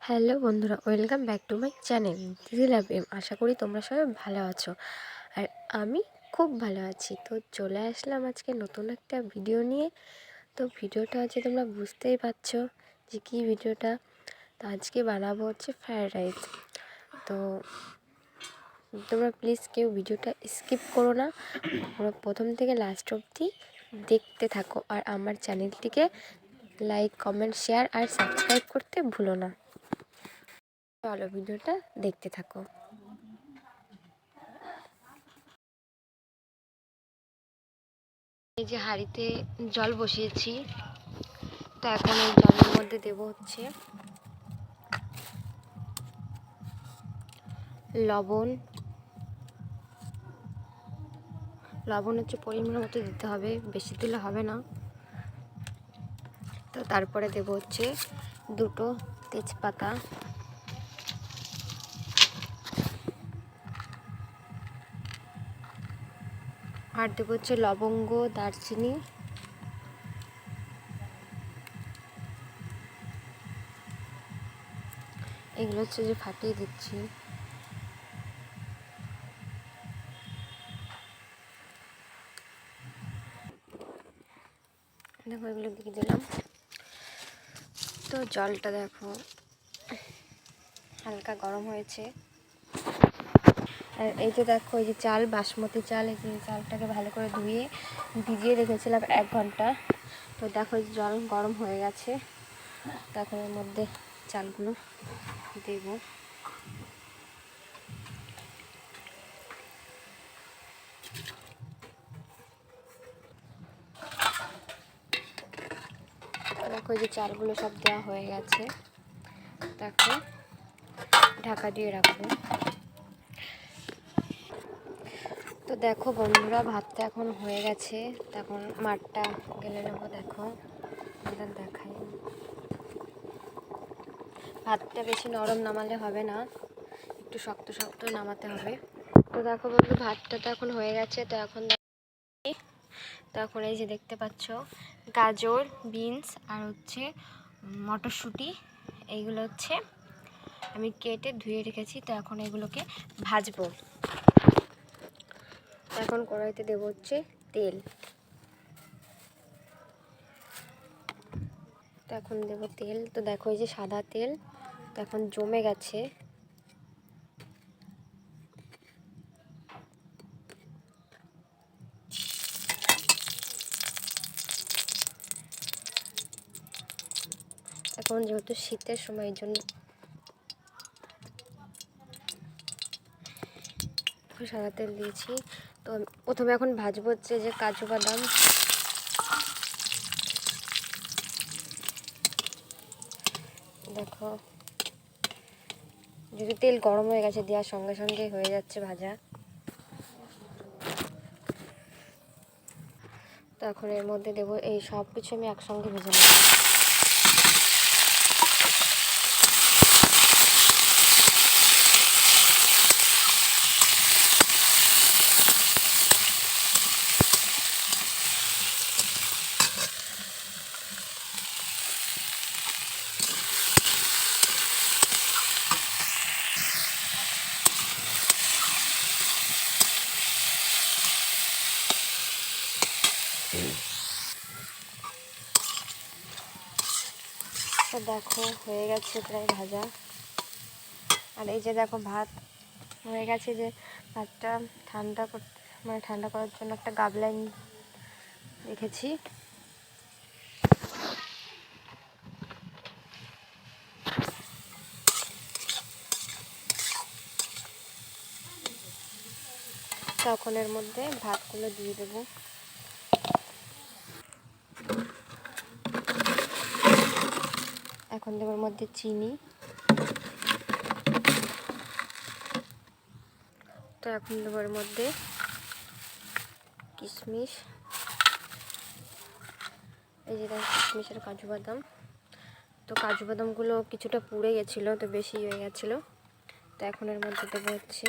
Hello বন্ধুরা, welcome back to my channel দিদি লাভ M. আশা করি তোমরা সবাই ভালো আছো, আর আমি খুব ভালো আছি। তো চলে আসলাম আজকে নতুন একটা ভিডিও নিয়ে। তো ভিডিওটা হচ্ছে তোমরা বুঝতেই পারছো যে কী ভিডিওটা। তো আজকে বানাবো হচ্ছে ফ্রায়েড রাইস। তো তোমরা প্লিজ কেউ ভিডিওটা স্কিপ করো না, প্রথম থেকে লাস্ট অবধি দেখতে থাকো। আর আমার চ্যানেলটিকে লাইক, কমেন্ট, শেয়ার আর সাবস্ক্রাইব করতে ভুলো না। চলো ভিডিওটা দেখতে থাকো। এই যে হাঁড়িতে জল বসিয়েছি, তো এখন এই জলের মধ্যে দেব হচ্ছে লবণ। লবণ হচ্ছে পরিমাণ মতো দিতে হবে, বেশি দিলে হবে না। তো তারপরে দেব হচ্ছে দুটো তেজপাতা, আর দেবো হচ্ছে লবঙ্গ, দারচিনি, এগুলো হচ্ছে যে ফাটিয়ে দিচ্ছি। দেখো এগুলো দিয়ে দিলাম। তো জলটা দেখো হালকা গরম হয়েছে। আর এই যে দেখো, এই যে চাল, বাসমতি চাল, এই যে চালটাকে ভালো করে ধুয়ে ভিজিয়ে রেখেছিলাম 1 ঘন্টা। তো দেখো জল গরম হয়ে গেছে। তখন এর মধ্যে চালগুলো দেব। দেখো এই যে চালগুলো সব দেওয়া হয়ে গেছে। দেখো ঢাকা দিয়ে রাখবো। তো দেখো বন্ধুরা, ভাতটা এখন হয়ে গেছে। তখন মাঠটা গেলে নেবো। দেখো দেখাই, ভাতটা বেশি নরম নামালে হবে না, একটু শক্ত শক্ত নামাতে হবে। তো দেখো বন্ধু, ভাতটা তো এখন হয়ে গেছে। তো এখন এই যে দেখতে পাচ্ছ গাজর, বিনস আর হচ্ছে মটরশুঁটি, এইগুলো হচ্ছে আমি কেটে ধুয়ে রেখেছি। তো এখন এগুলোকে ভাজবো। এখন কড়াইতে দেবো হচ্ছে তেল। তো এখন দেবো তেল। তো দেখো এই যে সাদা তেল, তো এখন জমে গেছে। এখন যেহেতু শীতের সময়, এই জন্য সাদা তেল দিয়েছি। তো প্রথমে এখন ভাজবো হচ্ছে যে কাজু বাদাম। দেখো যদি তেল গরম হয়ে গেছে, দেওয়ার সঙ্গে সঙ্গে হয়ে যাচ্ছে ভাজা। তো এখন এর মধ্যে দেবো এই সব কিছু আমি একসঙ্গে ভেজে নেব। তো দেখো হয়ে গেছে প্রায় ভাজা। আর এই যে দেখো ভাত হয়ে গেছে। যে ভাতটা ঠান্ডা করতে, মানে ঠান্ডা করার জন্য একটা গাবলায় রেখেছি। তখন এর মধ্যে ভাতগুলো দিয়ে দেবো। এখন দেবো এর মধ্যে চিনি। তো এখন দেবো এর মধ্যে কিশমিশ, এই যে দেখো কিশমিশ আর কাজু বাদাম। তো কাজু বাদামগুলো কিছুটা পুড়ে গেছিলো, তো বেশি হয়ে গেছিলো। তো এখন এর মধ্যে দেবো হচ্ছে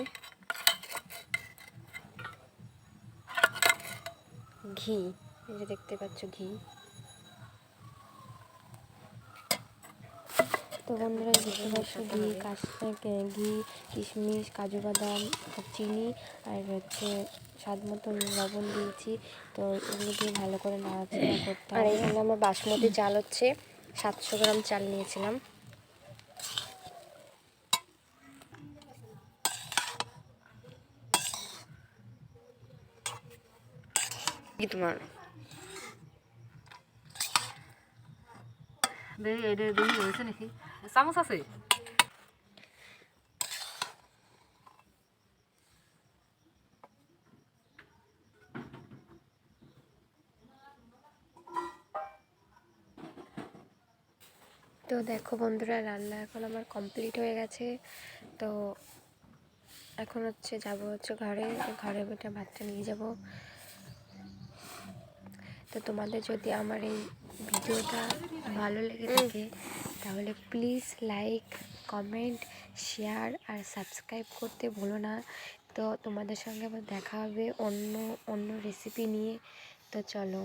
ঘি। এই যে দেখতে পাচ্ছ ঘি। তো বন্ধুরা দেখতে পাচ্ছ ঘি, কিশমিশ, কাজু বাদাম, চিনি আর হচ্ছে স্বাদ মতো লবণ দিয়েছি। তো এগুলো দিয়ে ভালো করে নাড়াচাড়া করতে হবে। আর এখানে আমার বাসমতি চাল হচ্ছে 700 গ্রাম চাল নিয়েছিলাম। কি তোমার হয়েছে নাকি? চামচ আছে? তো দেখো বন্ধুরা, রান্না এখন আমার কমপ্লিট হয়ে গেছে। তো এখন হচ্ছে যাবো হচ্ছে ঘরে বেটে ভাতটা নিয়ে যাব। তো তোমাদের যদি আমার এই ভিডিওটা ভালো লেগে থাকে তাহলে প্লিজ লাইক, কমেন্ট, শেয়ার আর সাবস্ক্রাইব করতে ভুলো না। তো তোমাদের সঙ্গে আবার দেখা হবে অন্য রেসিপি নিয়ে। তো চলো।